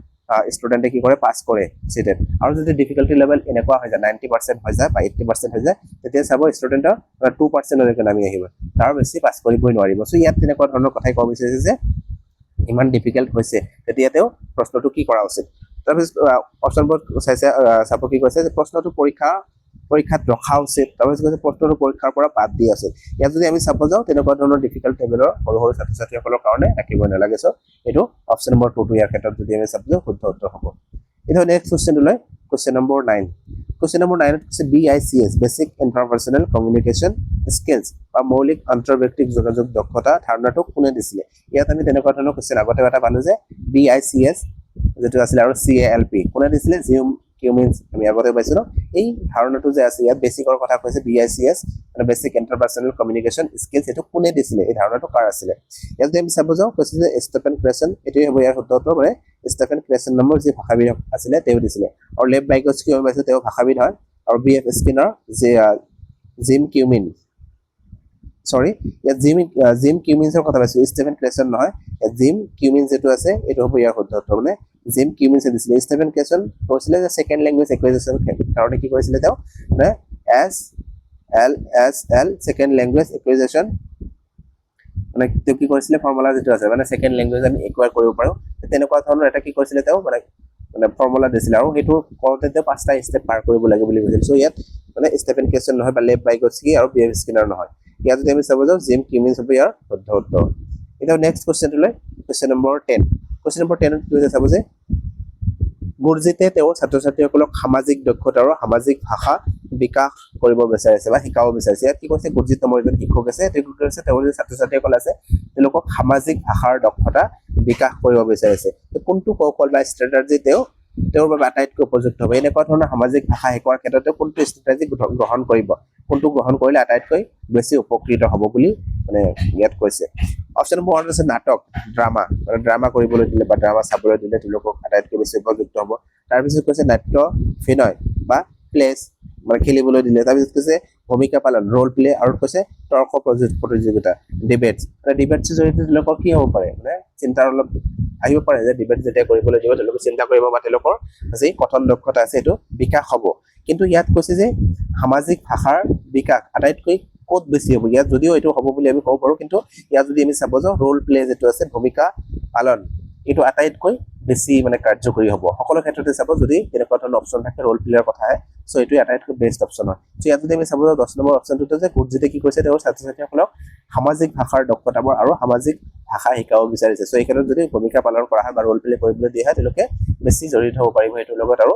[SPEAKER 1] ষ্টুডেণ্টে কি কৰে পাছ কৰে চিটেট আৰু যদি ডিফিকাল্টি লেভেল এনেকুৱা হৈ যায় 90% হৈ যায় বা 80% হৈ যায় তেতিয়া চাব ষ্টুডেণ্টৰ 2%লৈকে নামি আহিব তাৰ বেছি পাছ কৰিবই নোৱাৰিব সো ইয়াত তেনেকুৱা ধৰণৰ কথাই ক'ব বিচাৰিছে যে ইমান ডিফিকাল্ট হৈছে তেতিয়া তেওঁ প্ৰশ্নটো কি কৰা উচিত তাৰপিছত অপশ্যনবোৰ চাইছে চাব কি কৈছে যে প্ৰশ্নটো পৰীক্ষাত ৰখা উচিত তাৰপিছত কৈছে প্ৰশ্নটো পৰীক্ষাৰ পৰা বাদ দিয়া উচিত ইয়াত যদি আমি চাব যাওঁ তেনেকুৱা ধৰণৰ ডিফিকাল্ট লেভেলৰ সৰু সৰু ছাত্ৰ ছাত্ৰীসকলৰ কাৰণে ৰাখিব নালাগে সো এইটো অপশ্যন নম্বৰ 2 ইয়াৰ ক্ষেত্ৰত যদি আমি চাব যাওঁ শুদ্ধ উত্তৰ হ'ব এতিয়া নেক্সট কুৱেশ্যনটো লৈ কুৱেশ্যন নম্বৰ 9 কুৱেশ্যন নম্বৰ 9ত কৈছে BICS basic interpersonal communication skills বা মৌলিক আন্তঃব্যক্তিক যোগাযোগ দক্ষতা ধাৰণাটো কোনে দিছিলে ইয়াত আমি তেনেকুৱা ধৰণৰ কুৱেশ্যন আগতে এটা পালোঁ যে BICS যেটো আছিল আৰু CALP কোনে দিছিলে জিম কিউমিনছ আমি আগতে পাইছিলোঁ এই ধাৰণাটো যে আছে ইয়াত বেচিকৰ কথা কৈছে BICS মানে বেচিক ইণ্টাৰপাৰ্চনেল কমিউনিকেশ্যন স্কিলছ এইটো কোনে দিছিলে এই ধাৰণাটো কাৰ আছিলে ইয়াত যদি আমি চাব যাওঁ কৈছে যে ষ্টেফেন ক্ৰেচন এইটোৱে হ'ব ইয়াৰ শুদ্ধ উত্তৰ মানে ষ্টেফেন ক্ৰেচন নামৰ যি ভাষাবিদ আছিলে তেওঁ দিছিলে আৰু লেভ বাইকস্কি আমি পাইছোঁ তেওঁ ভাষাবিদ হয় আৰু BF স্কিনাৰ যে জিম কিউমিন সৰি ইয়াত জিম কিউমিনছৰ কথা পাইছোঁ ষ্টেফেন ক্ৰেচন নহয় জিম কিউমিনছ যেটো আছে এইটো হ'ব ইয়াৰ শুদ্ধ উত্তৰ মানে জিম কিউমিনছে দিছিলে ষ্টেফেন ক্ৰেচন কৈছিলে যে সেকেন্ড ল্যাঙ্গুৱেজ একুইজিশ্যন কাৰণে কি কৰিছিলে তেওঁ মানে SLSL সেকেন্ড ল্যাঙ্গুৱেজ একুইজিশ্যন মানে তেওঁ কি কৰিছিলে ফৰ্মুলা যেটো আছে মানে সেকেন্ড ল্যাঙ্গুৱেজ আমি একুৱায়াৰ কৰিব পাৰোঁ তেনেকুৱা ধৰণৰ এটা কি কৰিছিলে তেওঁ মানে ফৰ্মুলা দিছিলে আৰু সেইটো কৰোঁতে তেওঁ 5টা ষ্টেপ পাৰ কৰিব লাগে বুলি কৈছিল সো ইয়াত মানে ষ্টেফেন ক্ৰেচন নহয় বা লেভ বাইকস্কি আৰু BF স্কিনাৰ নহয় ইয়াত যদি আমি চাব যাওঁ জিম কিউমিনছ হ'ব ইয়াৰ শুদ্ধ উত্তৰ এতিয়া নেক্সট কুৱেশ্যনটো লৈ কুৱেশ্যন নম্বৰ 10 কুৱেশ্যন নম্বৰ 10 ত চাব যে গুৰজিতে তেওঁৰ ছাত্ৰ ছাত্ৰীসকলক সামাজিক দক্ষতা আৰু সামাজিক ভাষা বিকাশ কৰিব বিচাৰিছে বা শিকাব বিচাৰিছে ইয়াত কি কৈছে গুৰজিত নামৰ এজন শিক্ষক আছে তেওঁ কি কৰিছে তেওঁৰ যে ছাত্ৰ ছাত্ৰীসকল আছে তেওঁলোকক সামাজিক ভাষাৰ দক্ষতা বিকাশ কৰিব বিচাৰিছে কোনটো কৌশল বা ষ্ট্ৰেটেজি তেওঁৰ বাবে আটাইতকৈ উপযুক্ত হ'ব এনেকুৱা ধৰণৰ সামাজিক ভাষা শিকোৱাৰ ক্ষেত্ৰত কোনটো ষ্ট্ৰেটেজি গ্ৰহণ কৰিব কোনটো গ্ৰহণ কৰিলে আটাইতকৈ বেছি উপকৃত হ'ব বুলি মানে ইয়াত কৈছে অপশ্যন নম্বৰ 1 আছে নাটক ড্ৰামা মানে ড্ৰামা কৰিবলৈ দিলে বা ড্ৰামা চাবলৈ দিলে তেওঁলোকক আটাইতকৈ বেছি উপযুক্ত হ'ব তাৰপিছত কৈছে নাট্য অভিনয় বা প্লেছ মানে খেলিবলৈ দিলে তাৰপিছত কৈছে ভূমিকা পালন ৰোল প্লে আৰু কৈছে তৰ্ক প্ৰতিযোগিতা ডিবেটছ মানে ডিবেটছৰ জৰিয়তে তেওঁলোকৰ কি হ'ব পাৰে মানে চিন্তাৰ অলপ আহিব পাৰে যে ডিবেট যেতিয়া কৰিবলৈ দিব তেওঁলোকে চিন্তা কৰিব বা তেওঁলোকৰ যি কথন দক্ষতা আছে এইটো বিকাশ হ'ব কিন্তু ইয়াত কৈছে যে সামাজিক ভাষাৰ বিকাশ আটাইতকৈ ক'ত বেছি হ'ব ইয়াত যদিও এইটো হ'ব বুলি আমি ক'ব পাৰোঁ কিন্তু ইয়াত যদি আমি চাব যাওঁ ৰোল প্লে যিটো আছে ভূমিকা পালন এইটো আটাইতকৈ বেছি মানে কাৰ্যকৰী হ'ব সকলো ক্ষেত্ৰতে চাব যদি তেনেকুৱা ধৰণৰ অপশ্যন থাকে ৰোল প্লেয়াৰ কথাহে সো এইটো আটাইতকৈ বেষ্ট অপশ্যন হয় সো ইয়াত যদি আমি চাব যাওঁ 10 নম্বৰ অপশ্যনটোতে যে গুৰজিতে কি কৈছে তেওঁৰ ছাত্ৰ ছাত্ৰীসকলক সামাজিক ভাষাৰ দক্ষতাবোৰ আৰু সামাজিক ভাষা শিকাব বিচাৰিছে সো এই ক্ষেত্ৰত যদি ভূমিকা পালন কৰা হয় বা ৰোল প্লে কৰিবলৈ দিয়া হয় তেওঁলোকে বেছি জড়িত হ'ব পাৰিব এইটোৰ লগত আৰু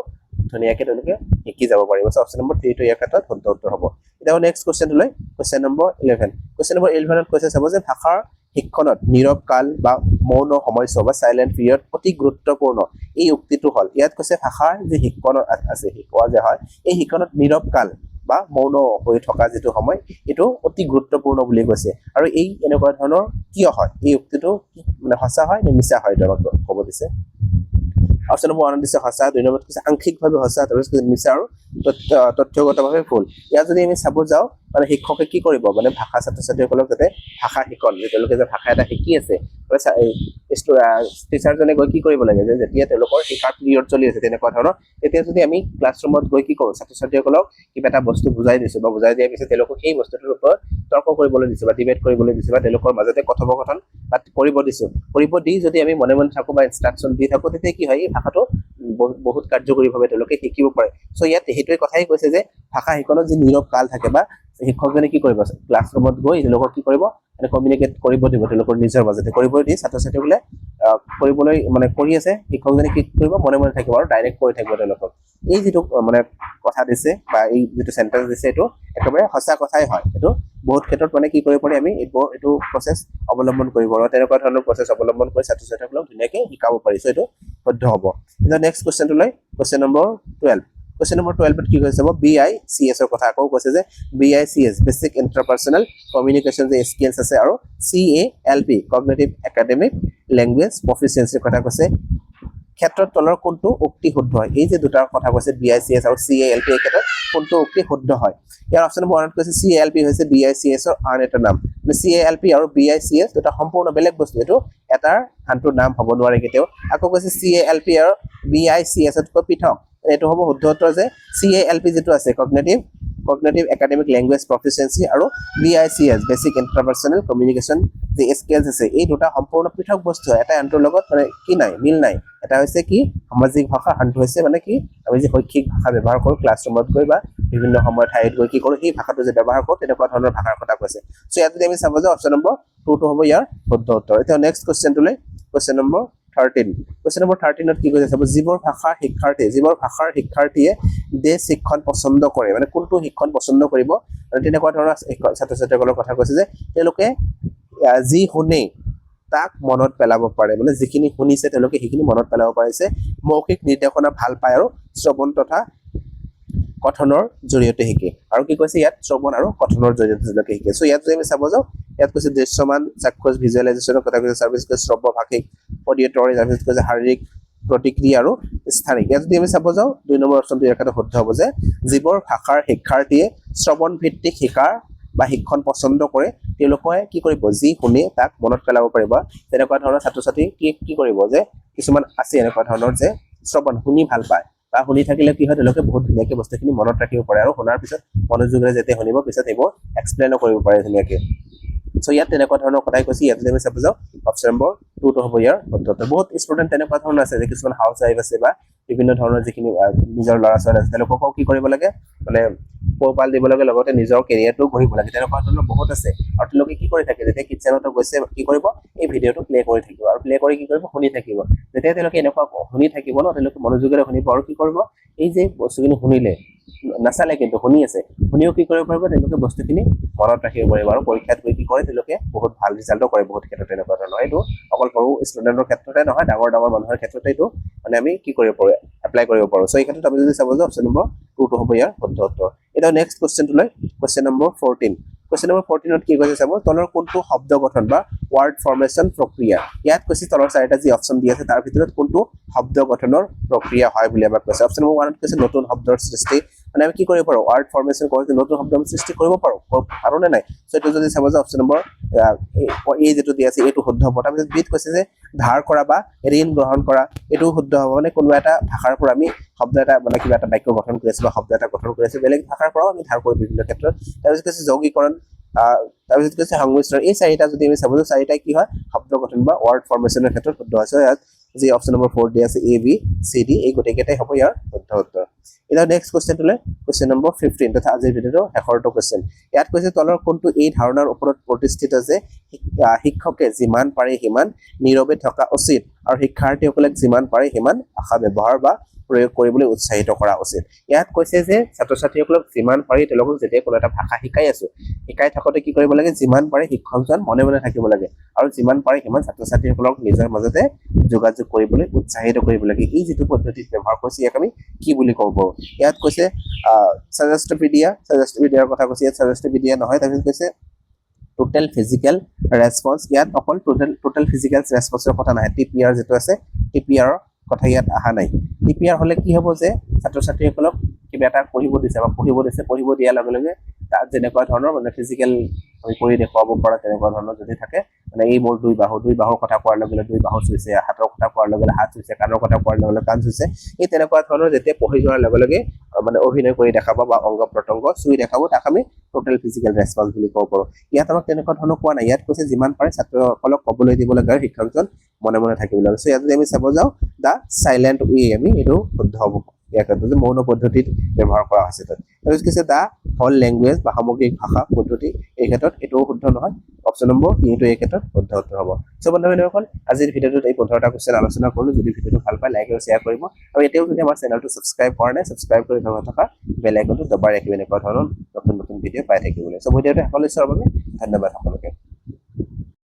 [SPEAKER 1] ধুনীয়াকৈ তেওঁলোকে শিকি যাব পাৰিব সো অপশ্যন নম্বৰ 3 টো ইয়াৰ ক্ষেত্ৰত শুদ্ধ উত্তৰ হ'ব এতিয়া নেক্সট কোৱেশ্চনলৈ কোৱেশ্চন নম্বৰ 11 কোৱেশ্চন নম্বৰ 11 ত কৈছে চাব যে ভাষাৰ শিক্ষণত নীৰৱ কাল বা মৌন সময়ছোৱা বা সাইলেন্ট পিৰিয়ড অতি গুৰুত্বপূৰ্ণ এই উক্তিটো হল ইয়াত কৈছে ভাষাৰ যে শিক্ষণ আছে শিকোৱা যে হয় এই শিক্ষণত নীৰৱ কাল বা মৌন হৈ থকা যেটো সময় এটো অতি গুৰুত্বপূৰ্ণ বুলি কৈছে আৰু এই এনেকুৱা ধৰণৰ কি হয় এই উক্তিটো মানে সঁচা হয় নে মিছা হয় তোমাক ক'ব দিছে অপশ্যন নম্বৰ 1 দিছে সঁচা 2 নম্বৰত কৈছে আংশিকভাৱে সঁচা তাৰপিছত মিছা আৰু তথ্যগতভাৱে ভুল ইয়াত যদি আমি চাব যাওঁ মানে শিক্ষকে কি কৰিব মানে ভাষা ছাত্ৰ ছাত্ৰীসকলক যাতে ভাষা শিকন তেওঁলোকে যে ভাষা এটা শিকি আছে টিচাৰজনে গৈ কি কৰিব লাগে যে যেতিয়া তেওঁলোকৰ শিকাৰ পিৰিয়ড চলি আছে তেনেকুৱা ধৰণৰ তেতিয়া যদি আমি ক্লাছৰুমত গৈ কি কৰোঁ ছাত্ৰ ছাত্ৰীসকলক কিবা এটা বস্তু বুজাই দিছো বা বুজাই দিয়াৰ পিছত তেওঁলোকক সেই বস্তুটোৰ ওপৰত তৰ্ক কৰিবলৈ দিছো বা ডিবেট কৰিবলৈ দিছো বা তেওঁলোকৰ মাজতে কথোপকথন কৰিব দিছো কৰিব দি যদি আমি মনে মনে থাকো বা ইনষ্ট্ৰাকচন দি থাকো তেতিয়া কি হয় এই ভাষাটো বহুত কাৰ্যকৰীভাৱে তেওঁলোকে শিকিব পাৰে সো ইয়াত হেতুৱে কথাই কৈছে যে ভাষা শিকনত যি নীৰৱ কাল থাকে বা শিক্ষকজনে কি কৰিব ক্লাছৰুমত গৈ তেওঁলোকক কি কৰিব মানে কমিউনিকেট কৰিব দিব তেওঁলোকৰ নিজৰ মাজতে কৰিব দি ছাত্ৰ ছাত্ৰীসকলে কৰিবলৈ মানে কৰি আছে শিক্ষকজনে কি কৰিব মনে মনে থাকিব আৰু ডাইৰেক্ট কৰি থাকিব তেওঁলোকক এই যেটো মানে কথা দিছে বা এই যেটো সেন্টেন্স দিছে এটো একেবাৰে সঁচা কথাই হয় এটো বহুত ক্ষেত্ৰত মানে কি কৰিব পাৰি আমি এটো প্ৰসেস অৱলম্বন কৰিব আৰু তেনেকুৱা ধৰণৰ প্ৰসেস অৱলম্বন কৰি ছাত্ৰ ছাত্ৰীসকলক ধুনীয়াকৈ শিকাব পাৰিছো এটো শুদ্ধ হ'ব এতিয়া নেক্সট কোৱেশ্চনটো লৈ কোৱেশ্চন নম্বৰ 12 Question number 12 কি কৈছে BICS ৰ কথা আকৌ কৈছে যে BICS বেসিক ইন্টাৰপাৰ্সনাল কমিউনিকেশন যে স্কিলছ আছে আৰু CALP cognitive academic language proficiency কথা কৈছে ক্ষেত্ৰত তলৰ কোনটো উক্তি শুদ্ধ হয় এই যে দুটাৰ কথা কৈছে BICS আৰু CALP এই ক্ষেত্ৰত কোনটো উক্তি শুদ্ধ হয় ইয়াৰ অপচন নম্বৰ 1 কৈছে CALP হৈছে BICS ৰ আন এটা নাম মানে CALP আৰু BICS দুটা সম্পূৰ্ণ বেলেগ বস্তু এটো এটাৰ আনটোৰ নাম হ'ব নোৱাৰে কেতিয়াও আকৌ কৈছে CALP আৰু BICS তকৈ পৃথক এটো হ'ব শুদ্ধ উত্তৰ যে CALP যেটো আছে কগনিটিভ একাডেমিক ল্যাঙ্গুৱেজ প্ৰফিচিয়েন্সি আৰু BICS বেসিক ইন্টাৰপাৰ্সনাল কমিউনিকেশন যে স্কিলছ আছে এই দুটা সম্পূৰ্ণ পৃথক বস্তু এটা আনটোৰ লগত মানে কি নাই মিল নাই এটা হৈছে কি সামাজিক ভাষা আনটো হৈছে মানে কি আমি যে শৈক্ষিক ভাষা ব্যৱহাৰ কৰো ক্লাছৰুমত গৈ বা বিভিন্ন সময় ঠাইত গৈ কি কৰো এই ভাষাটো যে ব্যৱহাৰ কৰো তেনেকুৱা ধৰণৰ ভাষাৰ কথা কৈছে সো ইয়াত যদি আমি চাব যাওঁ অপচন নম্বৰ 2 টো হ'ব ইয়াৰ শুদ্ধ উত্তৰ এতিয়া নেক্সট কোৱেশ্চনটোলৈ কোৱেশ্চন নম্বৰ 13 কোৱেশ্চন নম্বৰ 13 ত কি কৈছে চাব যিবোৰ ভাষাৰ শিক্ষাৰ্থীয়ে দেশ শিক্ষণ পছন্দ কৰে মানে কোনটো শিক্ষণ পছন্দ কৰিব আৰু তেনেকুৱা ধৰণৰ ছাত্ৰ ছাত্ৰীসকলৰ কথা কৈছে যে তেওঁলোকে যি শুনে তাক মনত পেলাব পাৰে মানে যিখিনি শুনিছে তেওঁলোকে সেইখিনি মনত পেলাব পাৰিছে মৌখিক নিৰ্দেশনা ভাল পায় আৰু শ্ৰৱণ তথা কথনৰ জৰিয়তে শিকে আৰু কি কৈছে ইয়াত শ্ৰৱণ আৰু কথনৰ জৰিয়তে তেওঁলোকে শিকে সো ইয়াত যদি আমি চাব যাওঁ ইয়াত কৈছে দৃশ্যমান চাক্ষুষ ভিজুৱেলাইজেচনৰ কথা কৈছে সাৰ্ভিস কৈছে শ্ৰব্য ভাষিক অডিঅটৰি সাৰ্ভিস কৈছে শাৰীৰিক প্ৰতিক্ৰিয়া আৰু স্থানিক ইয়াত যদি আমি চাব যাওঁ 2 নম্বৰ অপচনটো ইয়াৰ কথা শুদ্ধ হ'ব যে যিবোৰ ভাষাৰ শিক্ষাৰ্থীয়ে শ্ৰৱণ ভিত্তিক শিকাৰ বা শিক্ষণ পছন্দ কৰে তেওঁলোকে কি কৰিব যি শুনে তাক মনত পেলাব পাৰিব তেনেকুৱা ধৰণৰ ছাত্ৰ ছাত্ৰী কি কৰিব যে কিছুমান আছে এনেকুৱা ধৰণৰ যে শ্ৰৱণ শুনি ভাল পায় বা শুনি থাকিলে কি হয় তেওঁলোকে বহুত ধুনীয়াকৈ বস্তুখিনি মনত ৰাখিব পাৰে আৰু শুনাৰ পিছত মনোযোগেৰে যেতে শুনিব পিছত এইবোৰ এক্সপ্লেইন কৰিব পাৰে ধুনীয়াকৈ সো ইয়াত তেনেকুৱা ধৰণৰ কথাই কৈছে ইয়াত যদি আমি চাব যাওঁ অপচন নম্বৰ 2 টো হ'ব ইয়াৰ শুদ্ধ বহুত ষ্টুডেন্ট তেনেকুৱা ধৰণৰ আছে যে কিছুমান হাউস আইভ আছে বা বিভিন্ন ধৰণৰ যিখিনি নিজৰ ল'ৰা ছোৱালী আছে তেওঁলোকক কি কৰিব লাগে মানে পোহপাল দিব লাগে লগতে নিজৰ কেৰিয়াৰটো গঢ়িব লাগে তেনেকুৱা ধৰণৰ বহুত আছে আৰু তেওঁলোকে কি কৰি থাকে যেতিয়া কিটচেনত গৈছে কি কৰিব এই ভিডিঅ'টো প্লে কৰি থাকিব আৰু প্লে কৰি কি কৰিব শুনি থাকিব যেতিয়া তেওঁলোকে এনেকুৱা শুনি থাকিব ন তেওঁলোকে মনোযোগেৰে শুনিব আৰু কি কৰিব এই যে বস্তুখিনি শুনিলে নাচালে কিন্তু শুনি আছে শুনিও কি কৰিব পাৰিব তেওঁলোকে বস্তুখিনি মনত ৰাখিব পাৰিব আৰু পৰীক্ষাত গৈ কি কৰে তেওঁলোকে বহুত ভাল ৰিজাল্টও কৰে বহুত ক্ষেত্ৰত তেনেকুৱা ধৰণৰ এইটো অকল সৰু ষ্টুডেণ্টৰ ক্ষেত্ৰতে নহয় ডাঙৰ মানুহৰ ক্ষেত্ৰতে এইটো মানে আমি কি কৰিব পাৰোঁ এপ্লাই কৰিব পাৰোঁ চ' এই ক্ষেত্ৰত আমি যদি চাব যাওঁ অপশ্যন নম্বৰ 2 টো হ'ব ইয়াৰ শুদ্ধ উত্তৰ এতিয়া নেক্সট কুৱেশ্যনটো লৈ কুৱেশ্যন নম্বৰ 14 কুৱেশ্যন নম্বৰ 14ত কি কৈছে চাব তলৰ কোনটো শব্দ গঠন বা ৱাৰ্ড ফৰ্মেশ্যন প্ৰক্ৰিয়া ইয়াত কৈছে তলৰ চাৰিটা যি অপশ্যন দি আছে তাৰ ভিতৰত কোনটো শব্দ গঠনৰ প্ৰক্ৰিয়া হয় বুলি আমাক কৈছে অপশ্যন নম্বৰ 1ত কৈছে নতুন শব্দৰ সৃষ্টি মানে আমি কি কৰিব পাৰোঁ ৱাৰ্ড ফৰ্মেশ্যন কৰি নতুন শব্দ আমি সৃষ্টি কৰিব পাৰোঁ পাৰোঁ নে নাই চ' এইটো যদি চাব যাওঁ অপশ্যন নম্বৰ এই যেটো দি আছে এইটো শুদ্ধ হ'ব তাৰপিছত বিত কৈছে যে ধাৰ কৰা বা ঋণ গ্ৰহণ কৰা এইটো শুদ্ধ হ'ব মানে কোনোবা এটা ভাষাৰ পৰা আমি শব্দ এটা মানে কিবা এটা বাক্য গঠন কৰি আছো বা শব্দ এটা গঠন কৰি আছো বেলেগ ভাষাৰ পৰাও আমি ধাৰ কৰি বিভিন্ন ক্ষেত্ৰত তাৰপিছত কৈছে যৌগীকৰণ তাৰপিছত কৈছে সংমিশ্ৰণ এই চাৰিটা যদি আমি চাব যাওঁ চাৰিটাই কি হয় শব্দ গঠন বা ৱাৰ্ড ফৰ্মেশ্যনৰ ক্ষেত্ৰত শুদ্ধ আছে ইয়াত যি অপশ্যন নম্বৰ 4 দি আছে এ বি চি ডি এই গোটেইকেইটাই হ'ব ইয়াৰ শুদ্ধ উত্তৰ এতিয়া নেক্সট কুৱেশ্যনটোলৈ কুৱেশ্যন নম্বৰ 15 তথা আজিৰ ভিডিঅ'টো শেষৰটো কুৱেশ্যন ইয়াত কৈছে তলৰ কোনটো এই ধাৰণাৰ ওপৰত প্ৰতিষ্ঠিত যে শিক্ষকে যিমান পাৰে সিমান নীৰৱে থকা উচিত আৰু শিক্ষাৰ্থীসকলে যিমান পাৰে সিমান ভাষা ব্যৱহাৰ বা প্ৰয়োগ কৰিবলৈ উৎসাহিত কৰা উচিত ইয়াত কৈছে যে ছাত্ৰ ছাত্ৰীসকলক যিমান পাৰি তেওঁলোকক যেতিয়া কোনো এটা ভাষা শিকাই আছো শিকাই থাকোতে কি কৰিব লাগে যিমান পাৰে শিক্ষকজন মনে মনে থাকিব লাগে আৰু যিমান পাৰে সিমান ছাত্ৰ ছাত্ৰীসকলক নিজৰ মাজতে যোগাযোগ কৰিবলৈ উৎসাহিত কৰিব লাগে এই যেটো পদ্ধতি ব্যৱহাৰ কৰিছে ইয়াক আমি কি বুলি ক'ব পাৰোঁ ইয়াত কৈছে সাজেষ্টপিডিয়াৰ কথা কৈছে ইয়াত সাজেষ্টপিডিয়া নহয় তাৰপিছত কৈছে টোটেল ফিজিক্যাল ৰেসপন্স ইয়াত অকল টোটেল ফিজিক্যাল ৰেসপন্সৰ কথা নাই টিপিআৰ যেটো আছে টিপিআৰ কথা ইয়াত আহা নাই টিপিআৰ হলে কি হ'ব যে ছাত্ৰ ছাত্ৰীসকলক কিবা এটা পঢ়িব দিয়াৰ লগে লগে তাত যেনেকুৱা ধৰণৰ মানে ফিজিক্যাল আমি কৰি দেখুৱাব পৰা তেনেকুৱা ধৰণৰ যদি থাকে মানে এই মোৰ দুই বাহুৰ কথা কোৱাৰ লগে লগে দুই বাহু চুইছে হাতৰ কথা কোৱাৰ লগে লগে হাত চুইছে কাণৰ কথা কোৱাৰ লগে লগে কাণ চুইছে এই তেনেকুৱা ধৰণৰ যেতিয়া পঢ়ি যোৱাৰ লগে লগে মানে অভিনয় কৰি দেখাব বা অংগ প্ৰত্যংগ চুই দেখাব তাক আমি টোটেল ফিজিক্যাল ৰেসপন্স বুলি ক'ব পাৰোঁ ইয়াত আমাক তেনেকুৱা ধৰণৰ কোৱা নাই ইয়াত কৈছে যিমান পাৰে ছাত্ৰসকলক ক'বলৈ দিব লাগে আৰু শিক্ষকজন মনে মনে থাকিব লাগে সো ইয়াত যদি আমি চাব যাওঁ দা সাইলেন্ট ৱে আমি এইটো শুদ্ধ হ'ব ইয়াক যে মৌন পদ্ধতিত ব্যৱহাৰ কৰা হৈছে তাত তাৰপিছত কৈছে দা হল ল্যাঙ্গুৱেজ বা সামগ্ৰিক ভাষা পদ্ধতি এই ক্ষেত্ৰত এটোও শুদ্ধ নহয় অপশ্যন নম্বৰ 3 এই ক্ষেত্ৰত শুদ্ধ উত্তৰ হ'ব সো বন্ধুসকল আজিৰ ভিডিঅ'টোত এই 15টা কোৱেশ্চন আলোচনা কৰিলো যদি ভিডিঅ'টো ভাল পায় লাইক আৰু শেয়াৰ কৰিব আৰু এতিয়াও যদি আমাৰ চেনেলটো সাবস্ক্ৰাইব কৰা নাই সাবস্ক্ৰাইব কৰি থকা বেল আইকনটো দবাই ৰাখিব এনেকুৱা ধৰণৰ নতুন ভিডিঅ' পাই থাকিবলৈ সো ভিডিঅ'টো সকলোৰে বাবে ধন্যবাদ সকলোকে